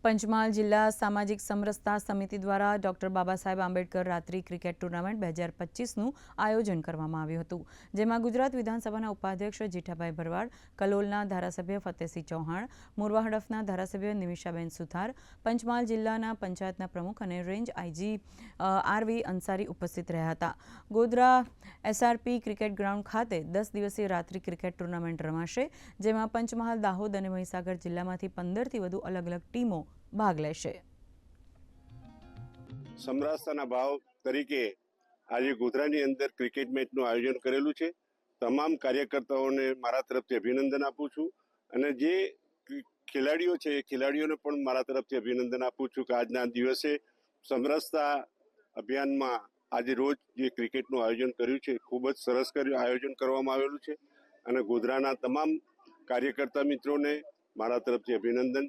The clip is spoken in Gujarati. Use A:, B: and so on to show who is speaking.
A: પંચમહાલ જિલ્લા સામાજિક સમરસતા સમિતિ દ્વારા ડોક્ટર બાબા સાહેબ આંબેડકર રાત્રિ ક્રિકેટ ટુર્નામેન્ટ 2025નું આયોજન કરવામાં આવ્યું હતું, જેમાં ગુજરાત વિધાનસભાના ઉપાધ્યક્ષ જીઠાભાઈ ભરવાડ, કલોલના ધારાસભ્ય ફતેહસિંહ ચૌહાણ, મોરવા હડફના ધારાસભ્ય નિમિષાબેન સુથાર, પંચમહાલ જિલ્લાના પંચાયતના પ્રમુખ અને રેન્જ આઈજી આરવી અંસારી ઉપસ્થિત રહ્યા હતા. ગોધરા એસઆરપી ક્રિકેટ ગ્રાઉન્ડ ખાતે 10 દિવસીય રાત્રિ ક્રિકેટ ટુર્નામેન્ટ રમાશે, જેમાં પંચમહાલ, દાહોદ અને મહીસાગર જિલ્લામાંથી 15થી વધુ અલગ અલગ ટીમો ભાગ લેશે.
B: સમરસતાના ભાવ તરીકે આજે ગોધરાની અંદર ક્રિકેટ મેચનું આયોજન કરેલું છે. તમામ કાર્યકર્તાઓને મારા તરફથી અભિનંદન આપું છું અને જે ખેલાડીઓ છે એ ખેલાડીઓને પણ મારા તરફથી અભિનંદન આપું છું કે આજના દિવસે સમરસતા અભિયાનમાં આજે રોજ જે ક્રિકેટનું આયોજન કર્યું છે ખૂબ જ સરસ આયોજન કરવામાં આવેલું છે અને ગોધરાના તમામ કાર્યકર્તા મિત્રોને મારા તરફથી અભિનંદન.